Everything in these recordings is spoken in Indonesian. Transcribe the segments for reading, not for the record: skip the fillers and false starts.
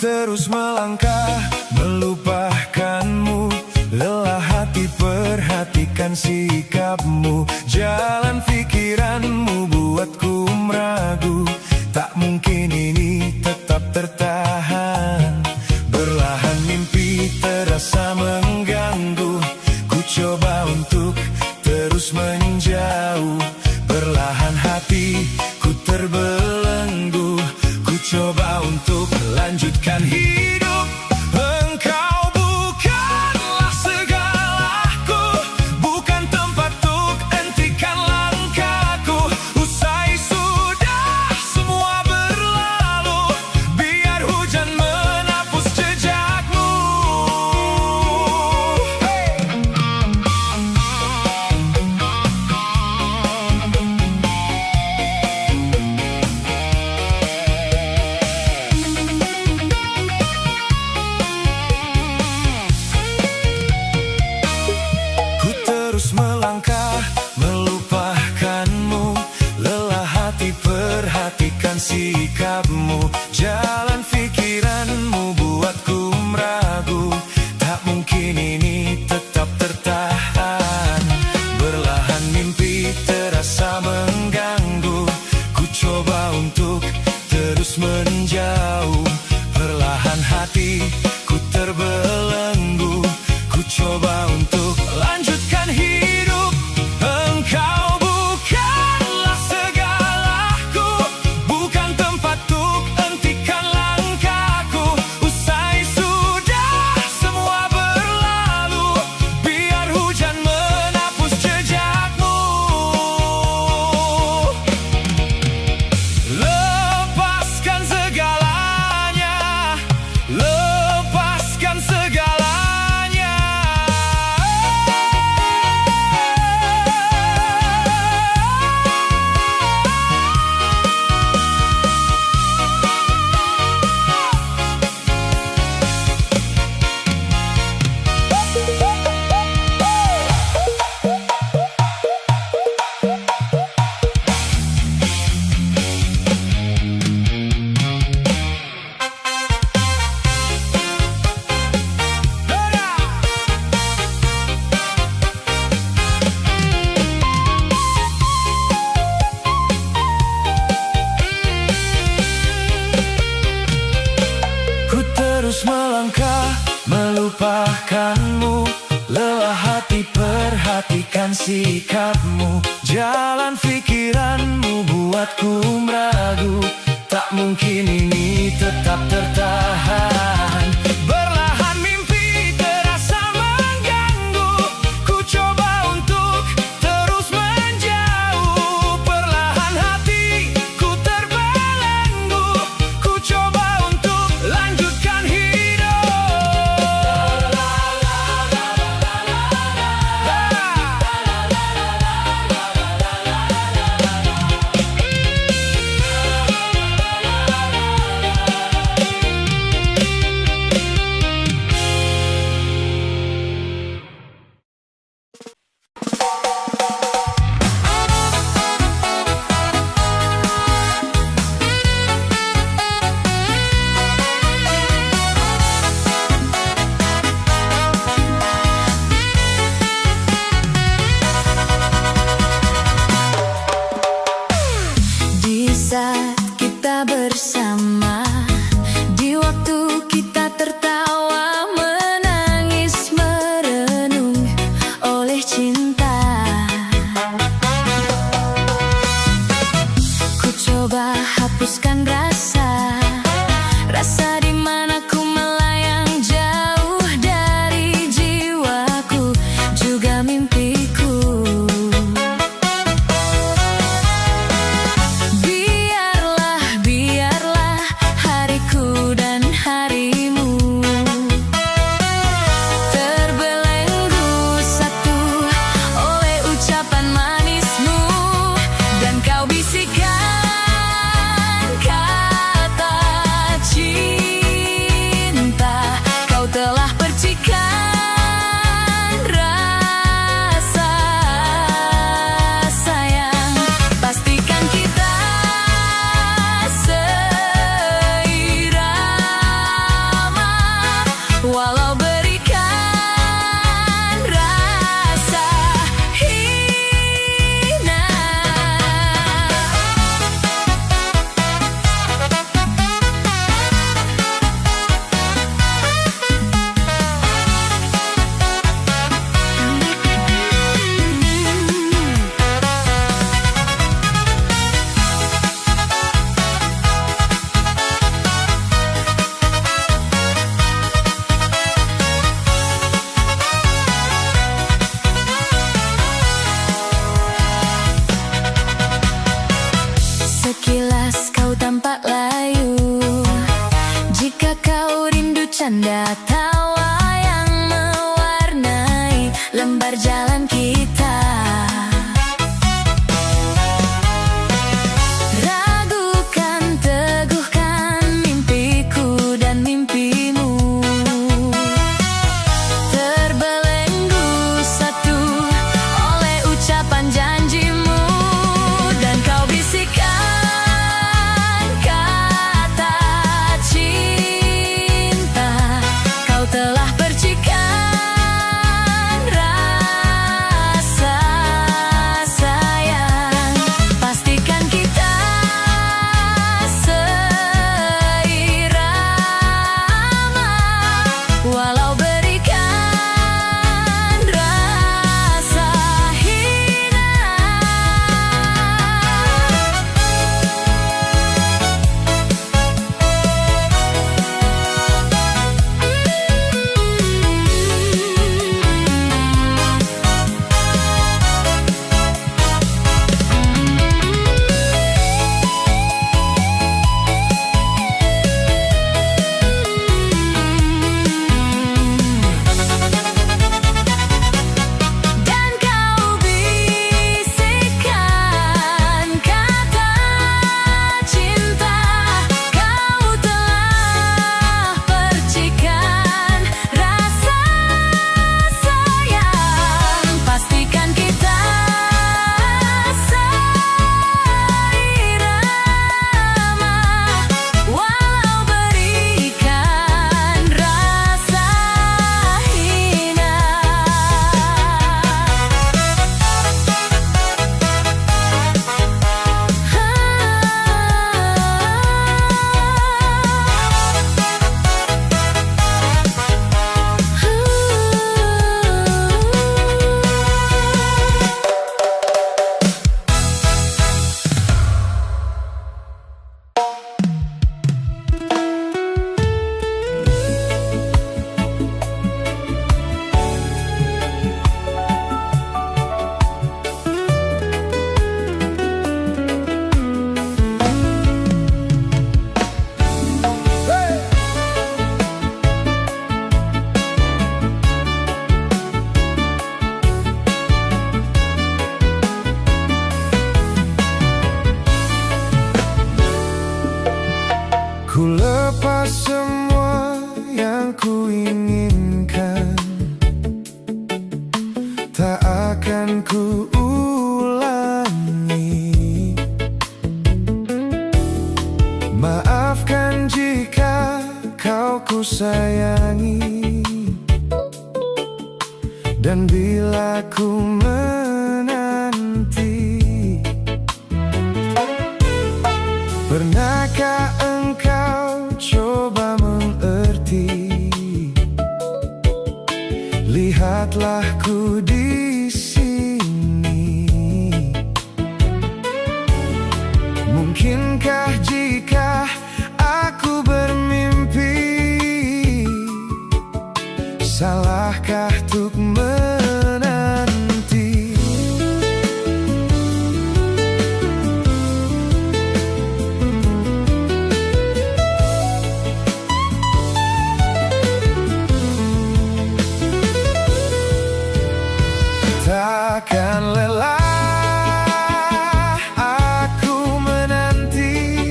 terus melangkah melupakanmu. Lelah hati perhatikan sikapmu. Jalan pikiranmu buatku meragu. Tak mungkin ini tetap tertahan. Perlahan mimpi terasa mengganggu. Ku coba untuk terus menjauh. Perlahan hatiku terbelenggu. Ku coba untuk melanjutkan hidup. Engkau bukanlah segalaku, bukan tempat untuk hentikan langkahku. Usai sudah semua berlalu, biar hujan menghapus jejakmu. Ku terus melangkah melupakanmu. Lelah hati perhatikan sikapmu. Jalan pikiranmu buatku meragu. Tak mungkin ini tetap tertahan. Perlahan mimpi terasa mengganggu. Ku coba untuk terus menjauh. Perlahan hatiku terbelenggu. Ku coba untuk lanjutkan hidup. Engkau bukanlah segalaku, bukan tempat untuk hentikan langkahku. Usai sudah semua berlalu, biar hujan menghapus jejakmu. Lepaskan segalanya, lepaskan segalanya. Ku terus melangkah melupakanmu. Lelah hati perhatikan sikapmu. Jalan pikiranmu buatku meragu. Tak mungkin ini tetap tertahan. Perlahan mimpi terasa mengganggu. Ku coba untuk terus menjauh. Perlahan hatiku terbelenggu. Ku coba untuk lanjutkan hidup. Di saat kita bersama, di waktu kita tertawa, menangis, merenung oleh cinta. Ku coba hapuskan rasa di mana ku melayang jauh dari jiwaku, juga mimpiku. Biarlah hariku dan harimu terbelenggu satu oleh ucapan manismu. Dan kau bisikkan kata tanda tawa yang mewarnai lembar jalan kita. Ragukan, teguhkan mimpiku dan mimpimu. Terbelenggu satu oleh ucapan janjimu, dan kau bisikkan kata cinta. Kau telah percikan rasa sayang. Pastikan kita seirama, walau berikan rasa hina. Dan kau bisikkan kata cinta. Kau telah percikan rasa sayang. Pastikan kita seirama, walau berikan rasa hina. Ku lepas semua yang ku inginkan, tak akan ku ulangi. Maafkan jika kau ku sayangi, dan bila ku menanti. Pernahkah engkau coba mengerti? Lihatlah ku di sini. Mungkinkah jika aku bermimpi, salahkah untuk menanti? Takkan lelah aku menanti,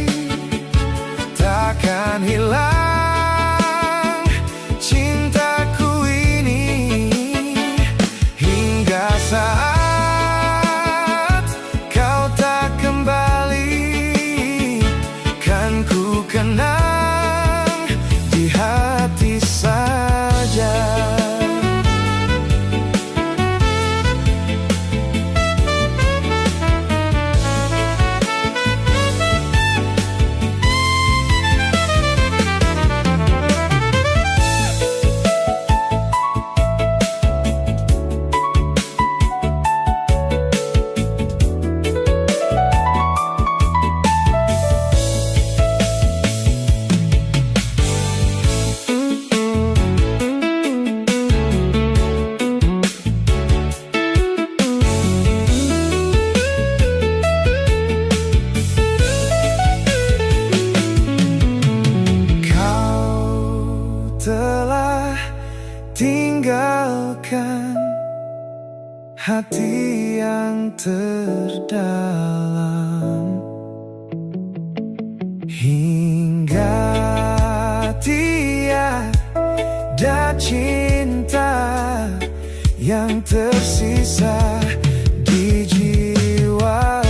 takkan hilang cintaku ini, hingga saat kau tak kembali, kan ku kenang di hati saja. hati yang terdalam, hingga tiada cinta yang tersisa di jiwa.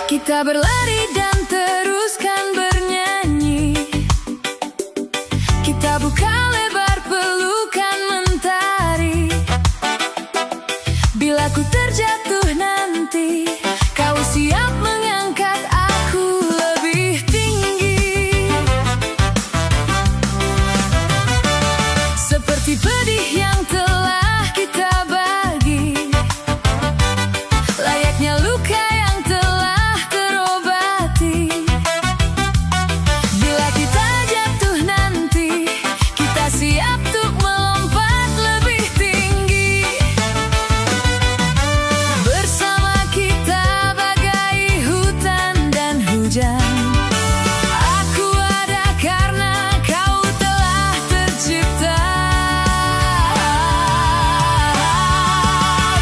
Kita berlari dan teruskan bernyanyi. Kita buka lebar pelukan mentari. Bila ku terjatuh nanti, kau siap mengangkat aku lebih tinggi. Seperti pedih yang telah kita bagi, layaknya luka yang telah terobati. Bila kita jatuh nanti, kita siap untuk melompat lebih tinggi. Bersama kita bagai hutan dan hujan. Aku ada karena kau telah tercipta.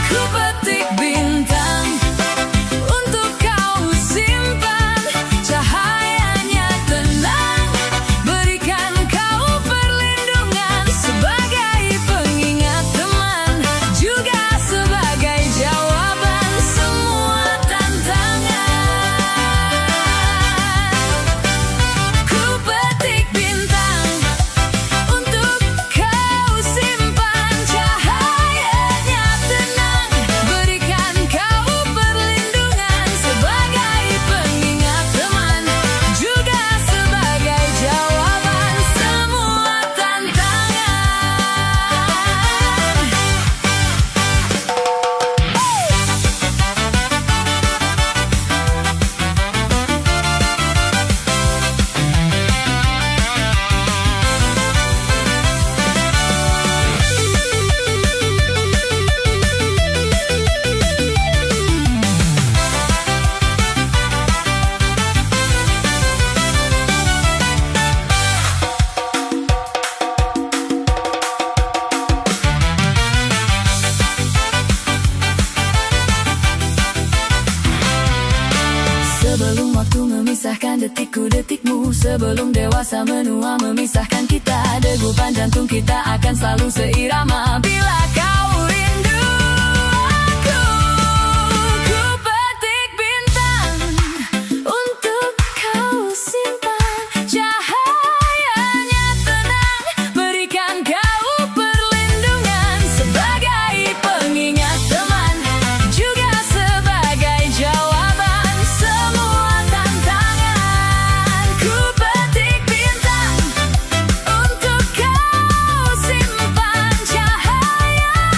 Ku petik bintang untuk kau simpan, cahayanya tenang, berikan kau perlindungan sebagai pengingat teman, juga sebagai jawaban semua tantangan. Ku petik bintang untuk kau simpan, cahayanya tenang, berikan kau perlindungan sebagai pengingat teman, juga sebagai jawaban semua tantangan. Sebelum waktu memisahkan detikku-detikmu, sebelum dewasa menua memisahkan kita, degupan jantung kita akan selalu seirama. Bila kau rindu aku, ku petik bintang untuk kau simpan, cahayanya tenang, berikan kau perlindungan sebagai pengingat teman, juga sebagai jawaban semua tantangan. Ku petik bintang untuk kau simpan, cahayanya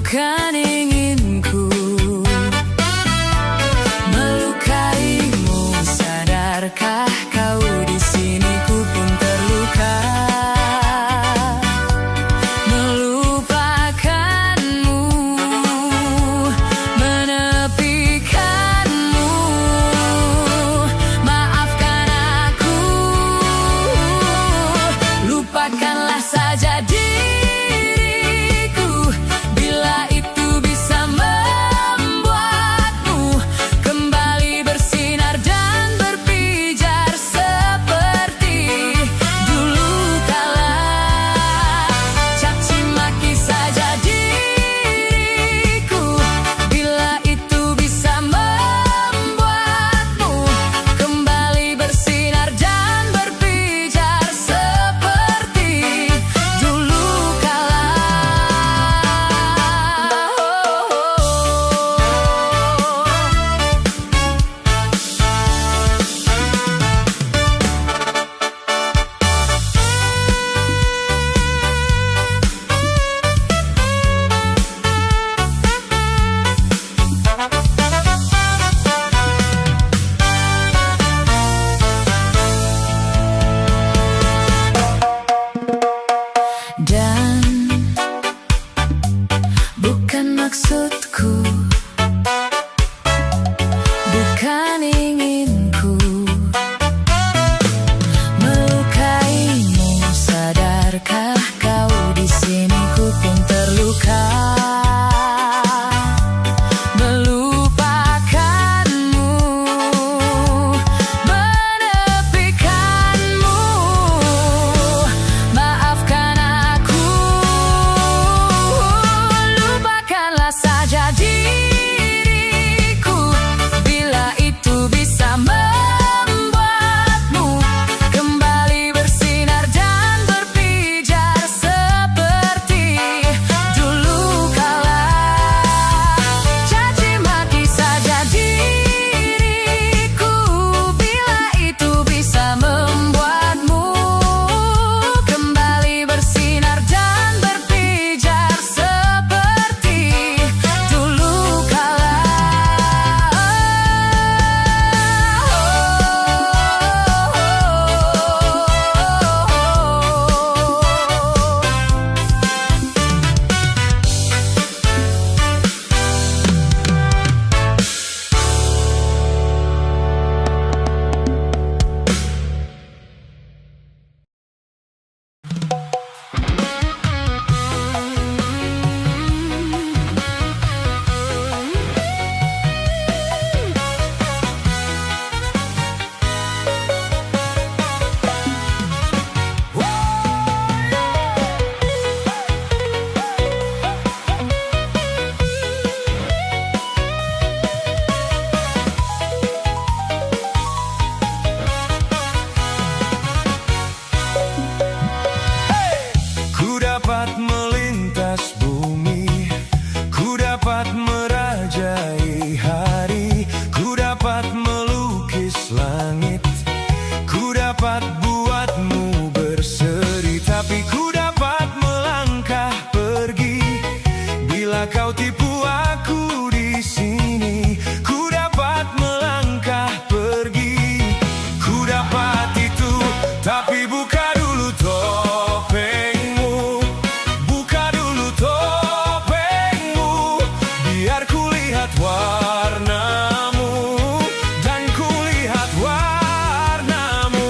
bukan inginku melukaimu. Sadarkah kau di sini ku pun terluka, melupakanmu, menepikanmu. Maafkan aku, lupakanlah saja diriku bila itu bisa membuatmu kembali bersinar dan berpijar seperti dulu kala. Caci maki saja diriku bila itu bisa membuatmu kembali bersinar dan berpijar seperti dulu kala. Dan bukan maksudku, bukan inginku melukaimu. Sadarkah kau di sini ku pun terluka, melupakanmu, menepikanmu. Maafkan aku, lupakanlah saja diriku bila itu bisa membuatmu kembali bersinar dan berpijar seperti dulu kala. Caci maki saja diriku bila itu bisa membuatmu kembali bersinar dan berpijar seperti dulu kala. Ku dapat melintas bumi, ku dapat merajai hari, ku dapat melukis langit, ku dapat buatmu berseri. Tapi ku dapat melangkah pergi bila kau tipu aku di sini. Ku dapat melangkah pergi, ku dapat itu. Tapi buka dulu topengmu, buka dulu topengmu, biar ku lihat warnamu dan ku lihat warnamu.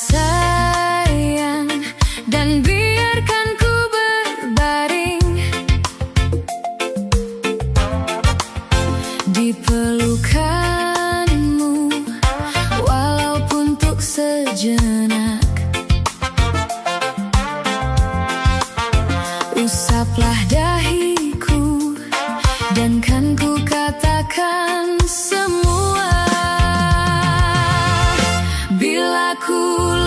sayang, dan biarkan ku berbaring di pelukanmu, walaupun untuk sejenak. Usaplah dahiku dan kan ku katakan semua. Bila ku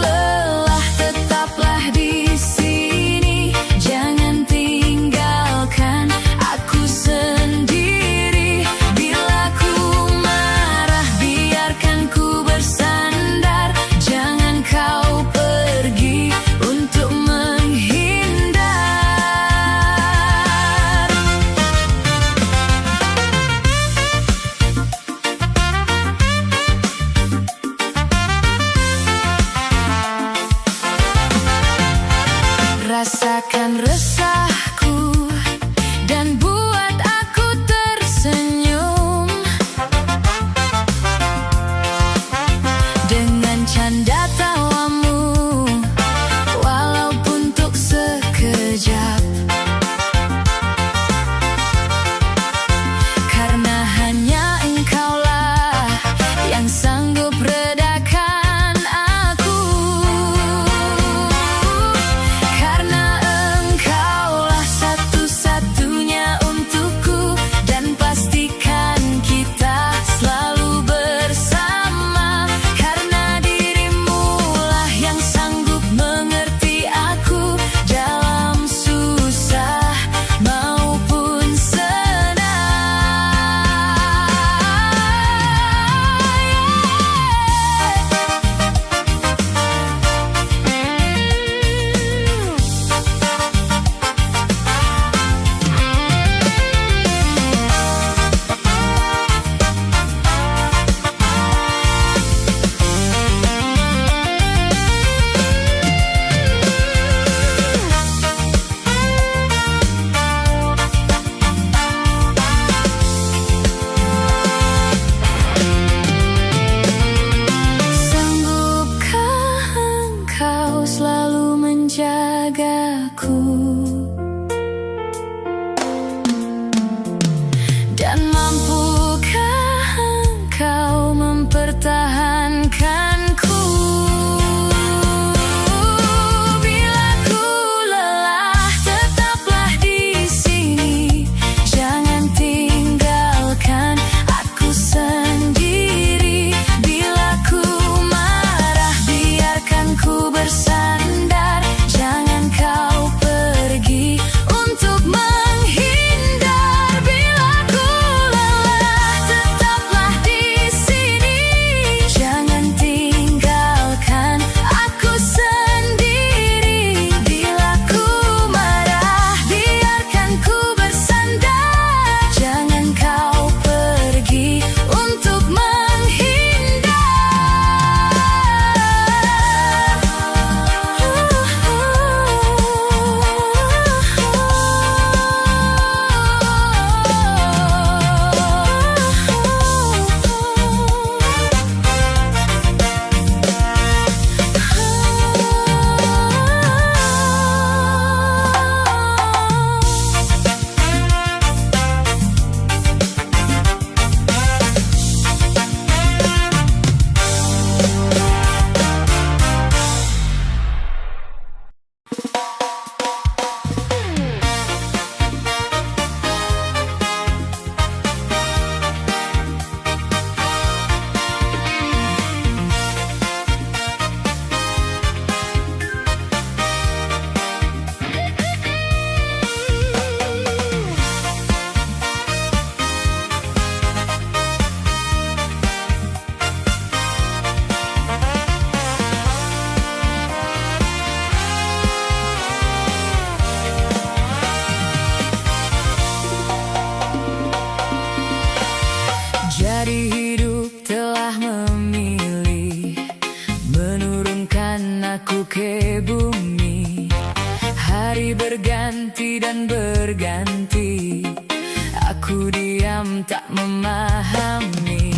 lelah, tetaplah di sini. Jangan tinggalkan aku sendiri. Bila ku marah, biarkan ku bersandar. Jangan kau pergi untuk menghindar. Rasakan resahku dan buat aku tersenyum dengan canda tawamu, walaupun untuk sekejap. Karena hanya engkaulah yang sanggup redakan aku. Karena engkaulah satu-satunya untukku, dan pastikan kita selalu bersama. Karena dirimulah yang sanggup mengerti aku dalam susah maupun senang. Sanggupkah engkau selalu menjagaku, dan mampukah engkau mempertahankanku? Bila ku lelah, tetaplah di sini. Jangan tinggalkan aku sendiri. Bila ku marah, biarkan ku bersandar. Jangan kau pergi untuk menghindar. Bila ku lelah, tetaplah di sini. Jangan tinggalkan aku sendiri. Bila ku marah, biarkan ku bersandar. Jangan kau pergi untuk jadi hidup telah memilih menurunkan aku ke bumi. Hari berganti dan berganti, aku diam tak memahami.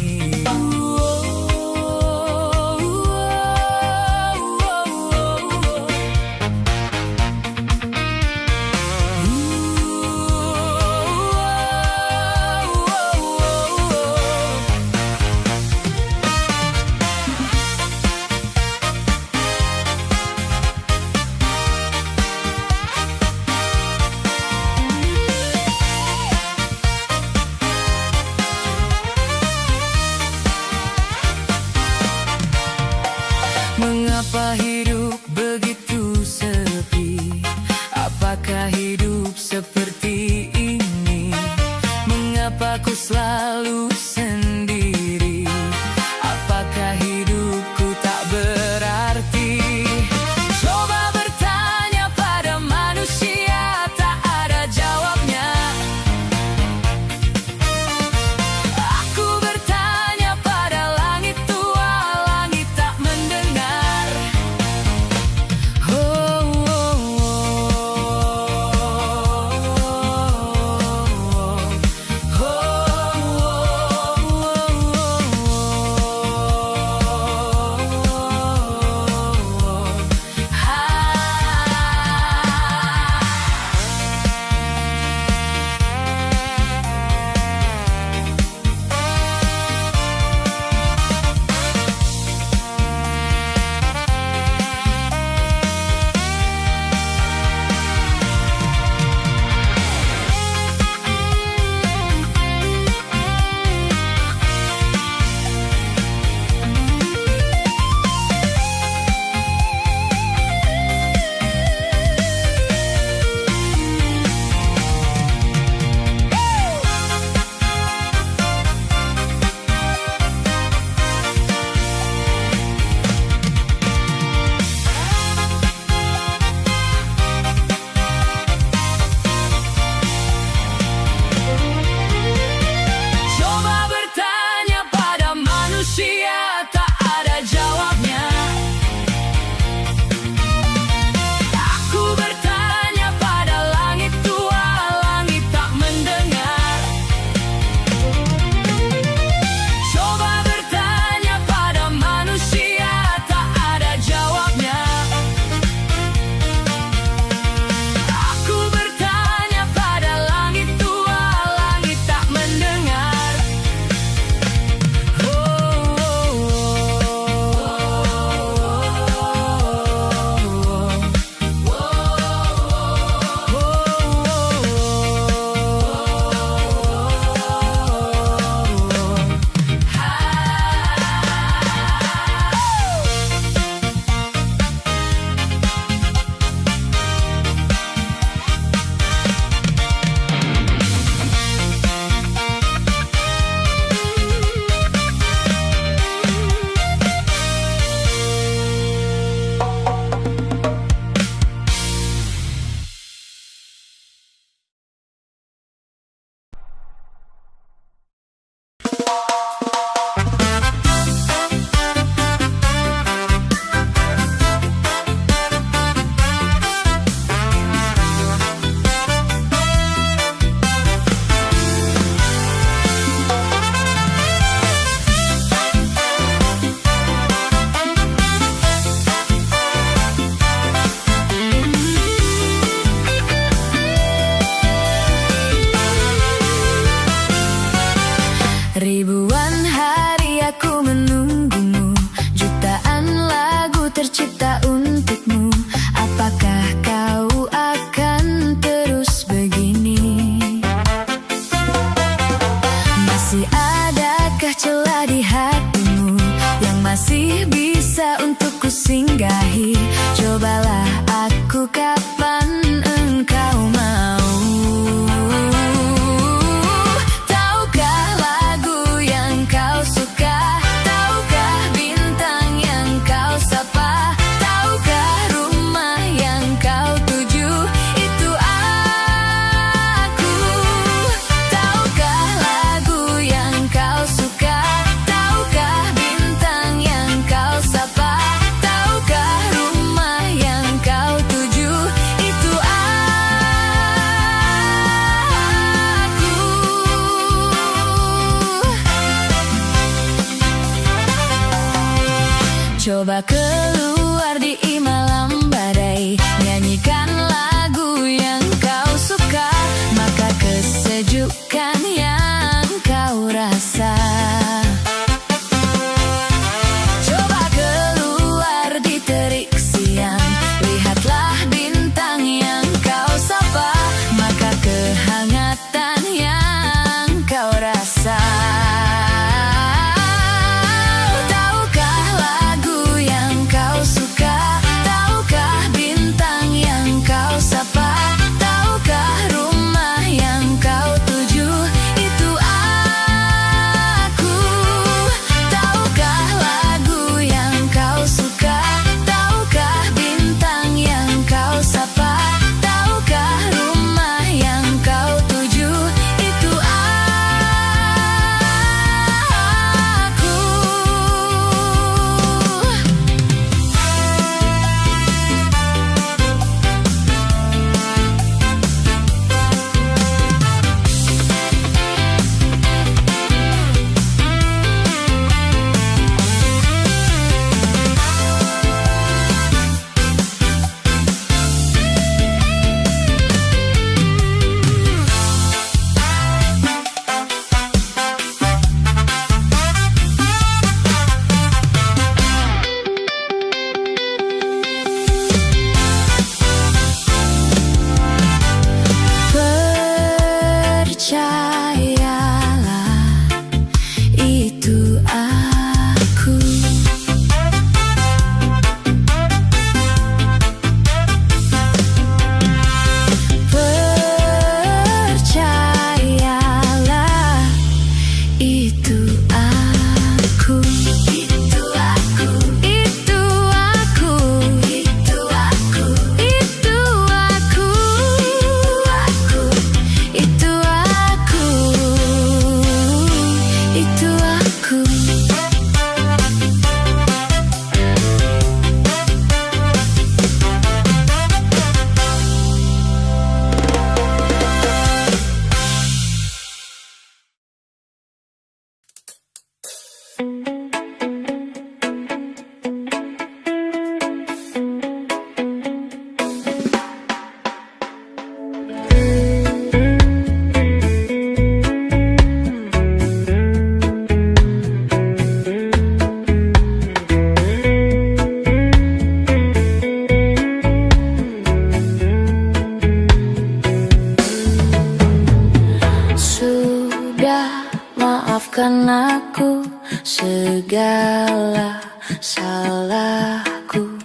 segala salahku.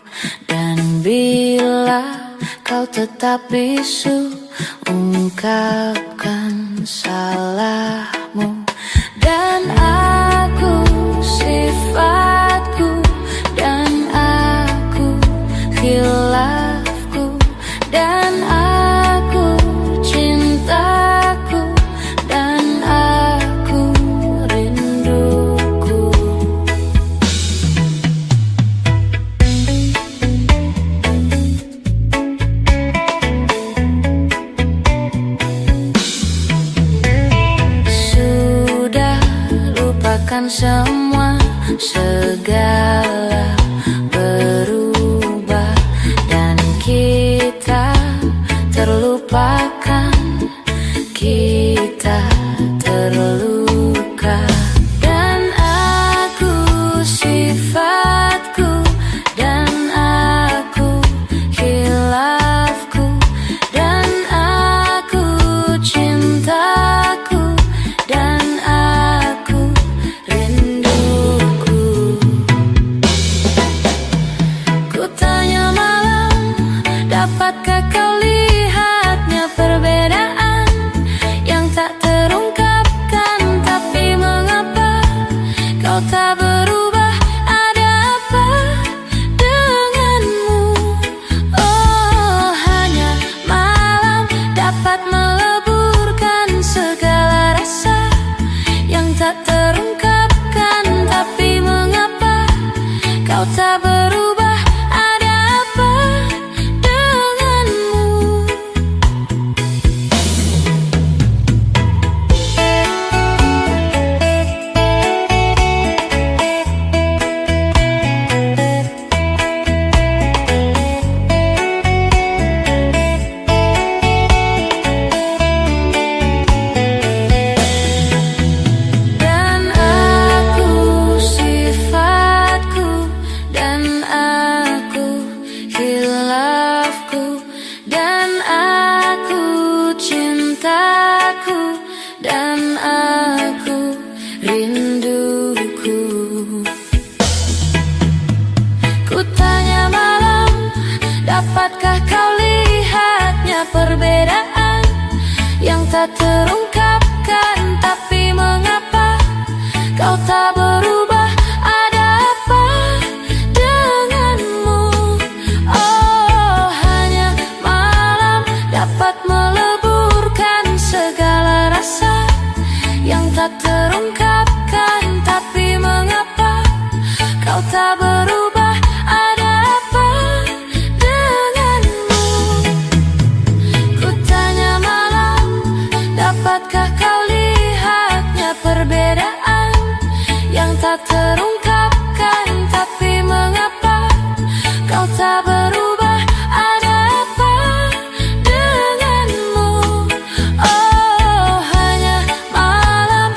Dan bila kau tetap bisu, ungkapkan salahmu. Dan aku sifatku, dan aku khilafku, dan aku cintaku, dan aku rinduku. Sudah lupakan semua, segala berubah, dan kita terlupakan, kita terluka. Dan aku sifatku, dan aku khilafku, dan aku cintaku, dan aku rinduku. Ku tanya malam, dapatkah kau lihatnya perbedaan yang tak terungkapkan? Tapi mengapa kau tak berubah? Ada apa denganmu? Oh, hanya malam dapat meleburkan segala rasa yang tak terungkapkan. Tapi mengapa kau tak berubah? Ada apa denganmu? Dan aku sifatku, dan aku khilafku, dan aku cintaku, dan aku rinduku. Ku tanya malam, dapatkah kau lihatnya perbedaan yang tak terungkapkan? Tapi mengapa kau tak berubah? Ada apa denganmu? Oh, hanya malam dapat meleburkan segala rasa yang tak terungkapkan. Tapi mengapa kau tak berubah? Ada apa denganmu? Ku tanya malam, dapatkah kau lihatnya perbedaan yang tak terungkapkan? Tapi mengapa kau tak berubah? Ada apa denganmu? Oh, hanya malam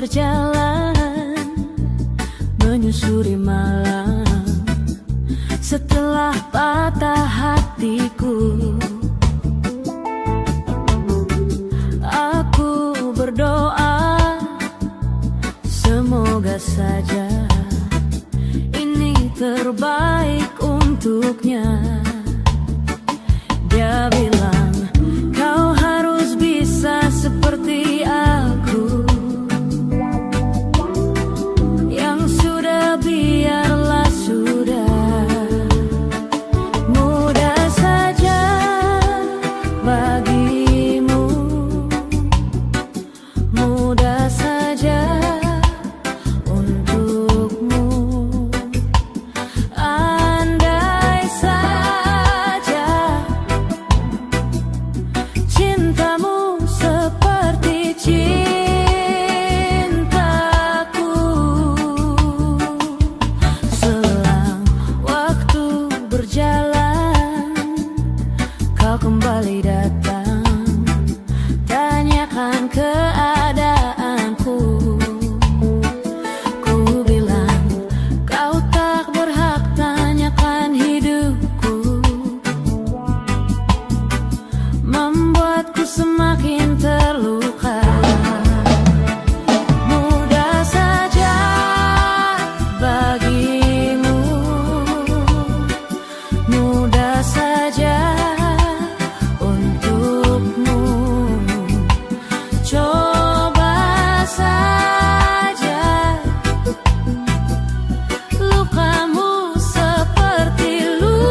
berjalan menyusuri malam setelah patah hatiku. Aku berdoa semoga saja ini terbaik untuknya. Dia bilang kau harus bisa seperti aku. Yang sudah biarlah sudah. Mudah saja bagimu, mudah saja untukmu. Andai saja cintamu seperti cintaku. Selang waktu berjalan, kau kembali datang, tanyakan keadaanku. Ku bilang kau tak berhak tanyakan hidupku, membuatku semakin terluka. Mudah saja bagimu, mudah saja untukmu. Coba saja lukamu seperti lukaku.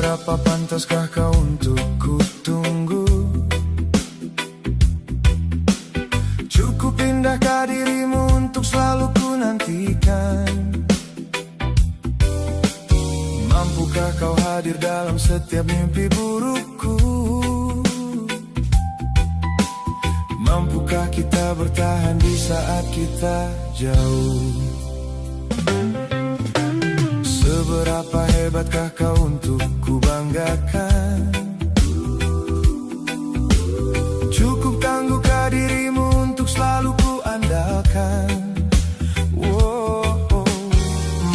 Seberapa pantaskah kau untuk ku tunggu? Cukup indahkah dirimu untuk selalu ku nantikan? Mampukah kau hadir dalam setiap mimpi burukku? Mampukah kita bertahan di saat kita jauh? Seberapa hebatkah kau untuk ku banggakan? Cukup tangguhkah dirimu untuk selalu ku andalkan?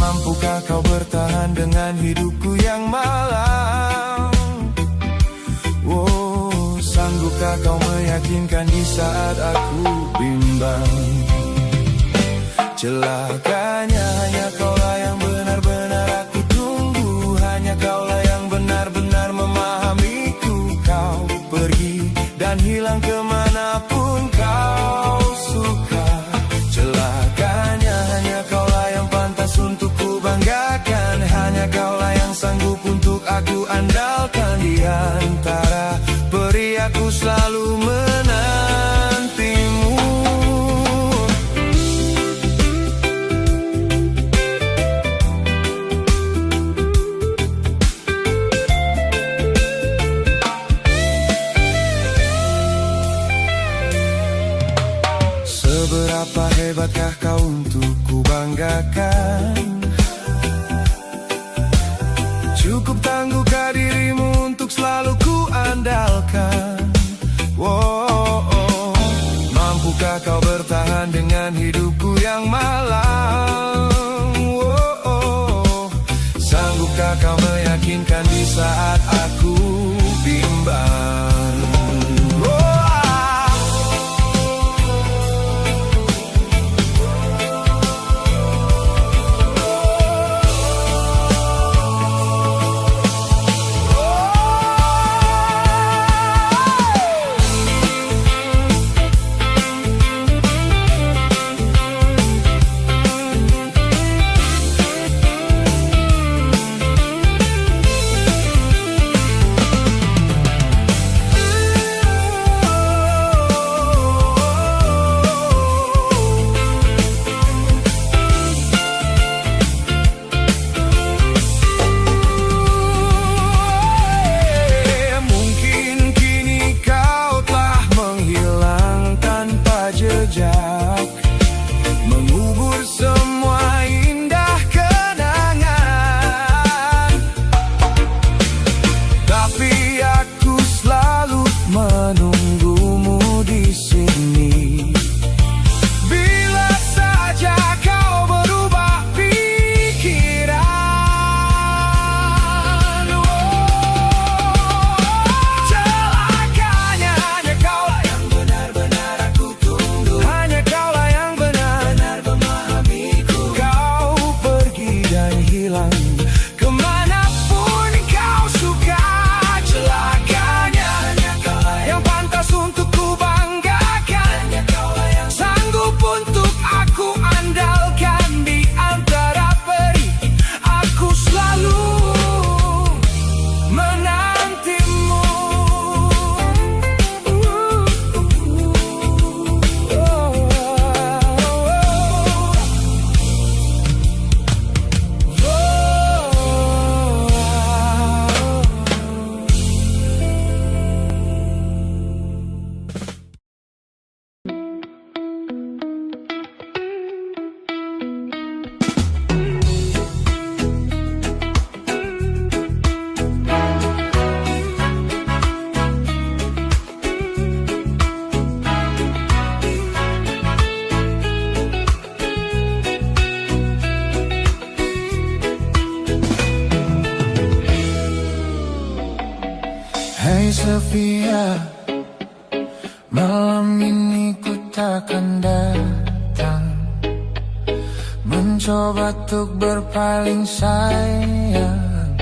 Mampukah kau bertahan dengan hidupku yang malang? Sanggupkah kau meyakinkan di saat aku bimbang? Celakanya hanya kaulah yang benar-benar aku tunggu. Hanya kaulah yang benar-benar memahamiku. Kau pergi dan hilang kemanapun kau suka. Celakanya hanya kaulah yang pantas untuk ku banggakan. Hanya kaulah yang sanggup untuk aku andalkan. Di antara peri aku selalu menantimu. Seberapa hebatkah kau untuk ku banggakan? Cukup tangguhkah dirimu untuk selalu ku andalkan? Mampukah kau bertahan dengan hidupku yang malang? Sanggupkah kau meyakinkan di saat aku bimbang? Mengubur semua indah kenangan. Tapi aku selalu menunggumu di sini. Bila saja kau berubah pikiran. Celakanya hanya kaulah yang benar-benar aku tunggu. Hanya kaulah yang benar-benar memahamiku. Kau pergi dan hilang kemanapun kau suka. Celakanya hanya kaulah yang pantas untuk ku banggakan. Hanya kaulah yang sanggup untuk aku andalkan. Di antara peri aku selalu menantimu. Hai Sofia, malam ini ku takkan datang, mencoba untuk berpaling sayang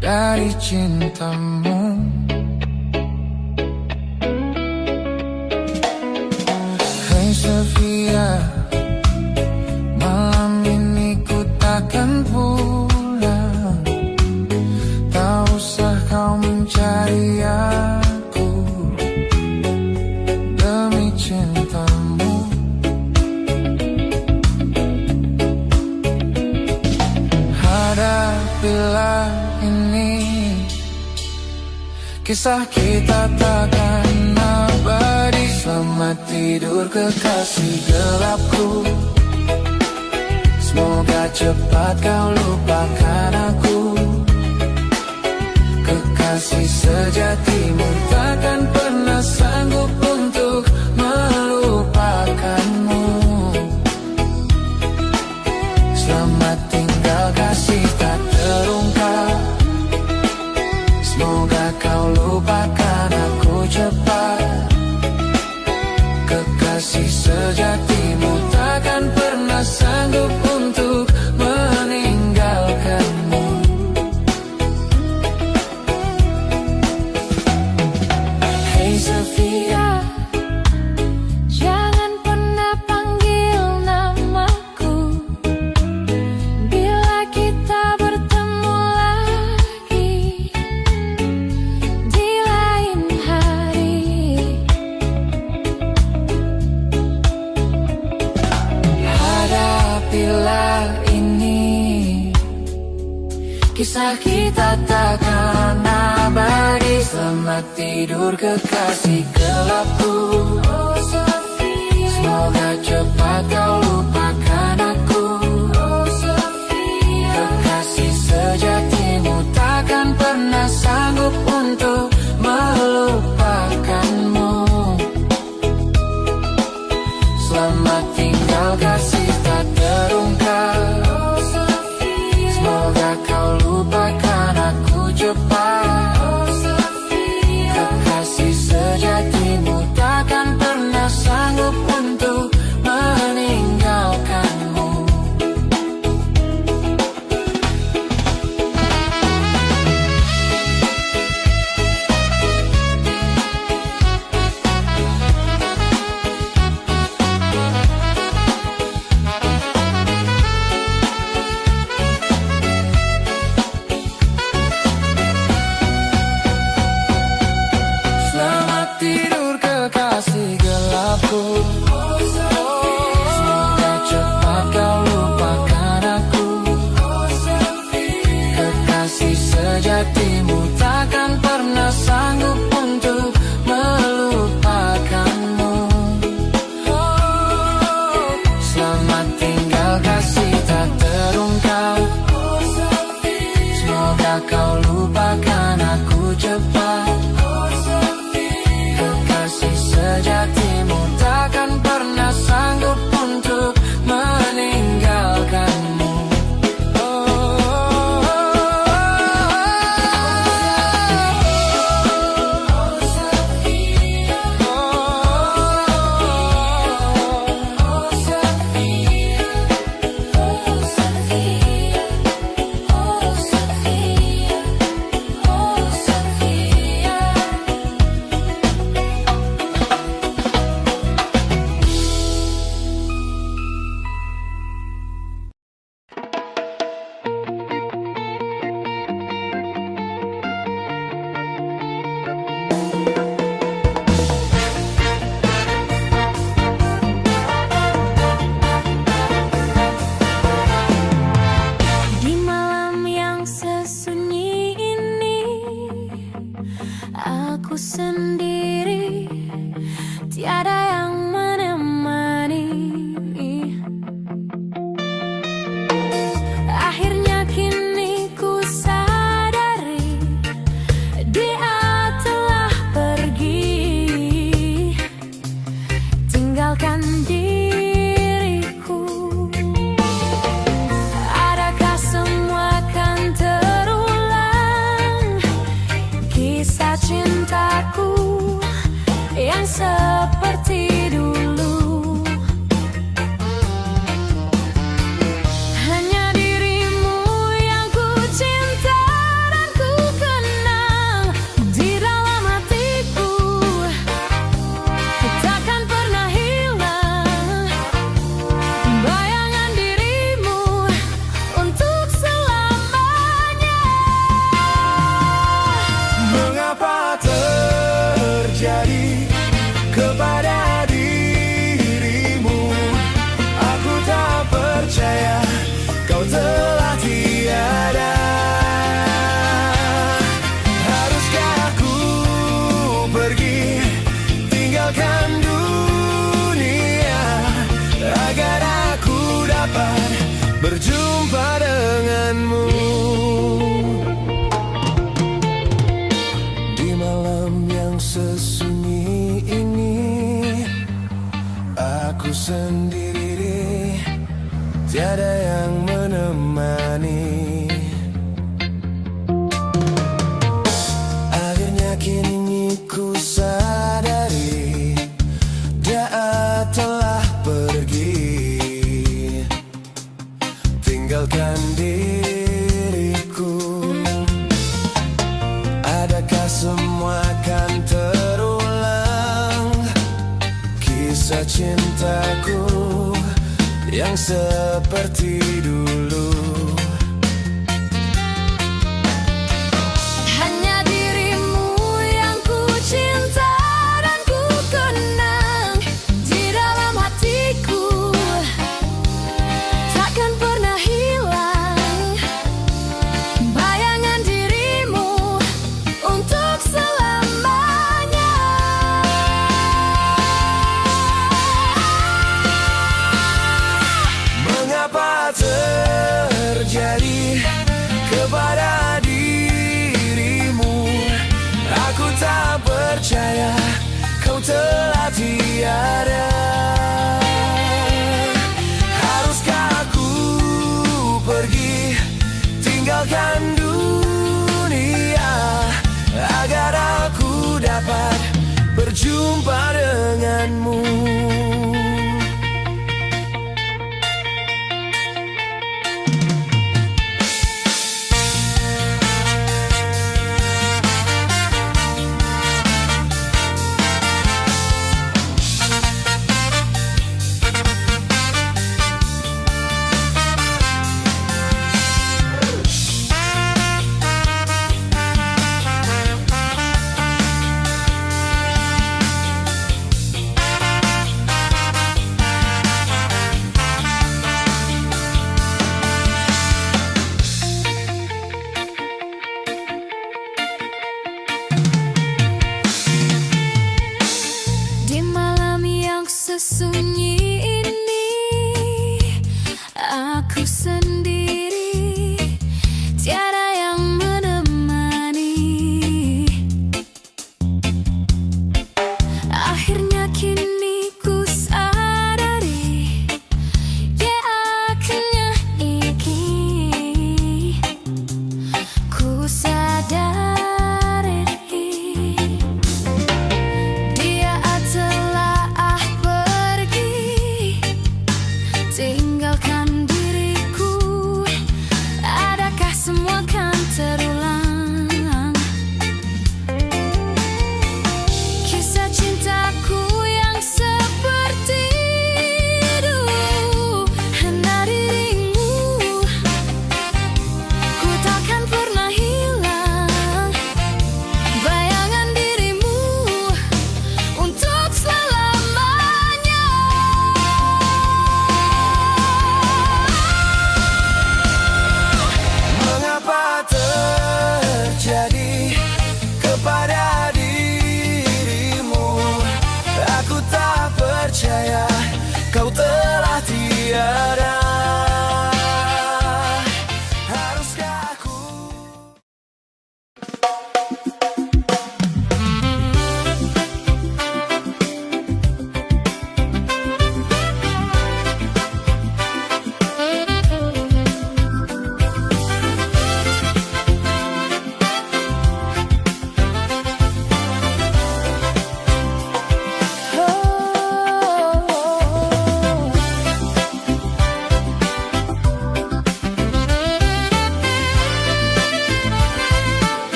dari cintamu. Hai Sofia, malam ini ku takkan pulang, bila ini kisah kita takkan abadi. Selamat tidur kekasih gelapku, semoga cepat kau lupakan aku. Kekasih sejatimu takkan pernah sanggup untuk melupakanmu. Selamat tinggal kasih tak terungkap, semoga kau lupakan aku cepat. Kekasih sejatimu takkan pernah sanggup untuk meninggalkanmu. Hey Sofia, Jangan pernah panggil namaku bila kita bertemu lagi di lain hari. Hadapilah ini, kisah kita takkan abadi. Selamat tidur kekasih gelapku, semoga cepat kau lupakan aku. Kekasih sejatimu takkan pernah sanggup untuk melupakanmu. Selamat tinggal kasih tak terungkap, semoga kau lupakan aku cepat. Kekasih sejatimu takkan pernah sanggup untuk meninggalkanmu. Selamat tidur kekasih gelapku, semoga cepat kau lupakan aku. Kekasih sejatimu takkan pernah sanggup untuk melupakanmu. Selamat tinggal kasih tak terungkap, semoga kau lupakan aku cepat. Kekasih sejatimu takkan pernah sanggup untuk meninggalkanmu. Di malam yang sesunyi ini, aku sendiri, tiada yang menemani. Akhirnya kini ku sadari, dia telah pergi, tinggalkan diriku. Adakah semua akan terulang, kisah cintaku yang seperti yang seperti dulu. Hanya dirimu yang ku cinta dan ku kenang di dalam hatiku, takkan pernah hilang bayangan dirimu untuk selamanya. Mengapa terjadi kepada dirimu? Aku tak percaya kau telah tiada. Haruskah aku pergi tinggalkan dunia agar aku dapat berjumpa denganmu?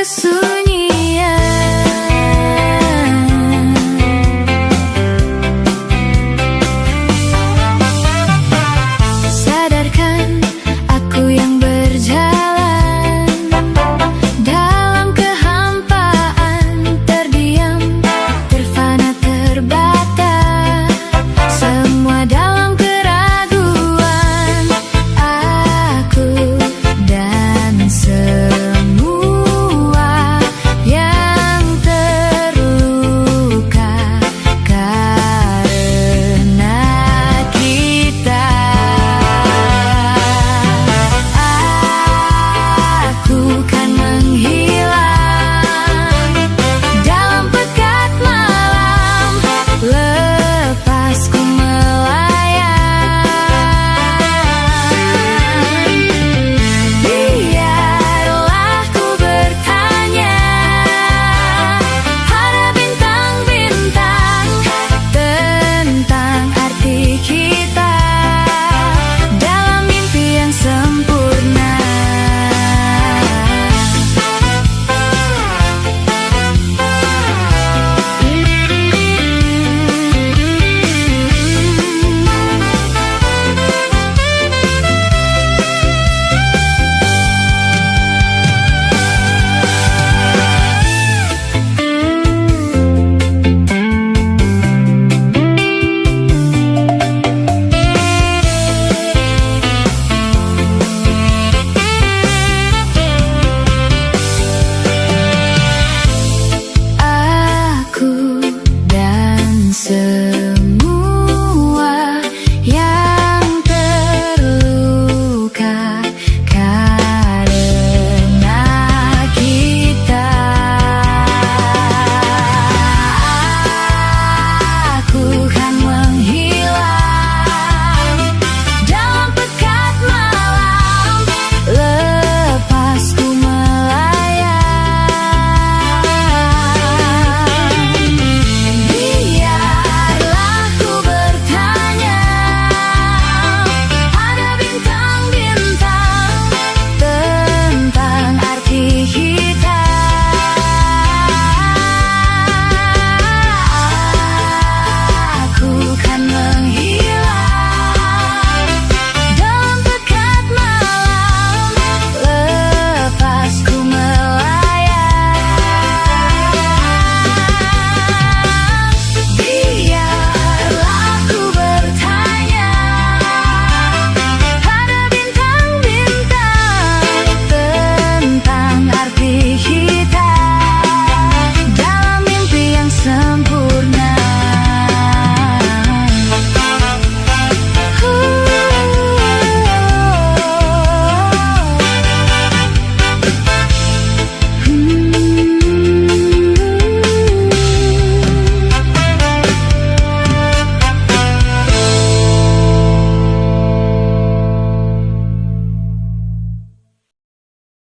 sulit.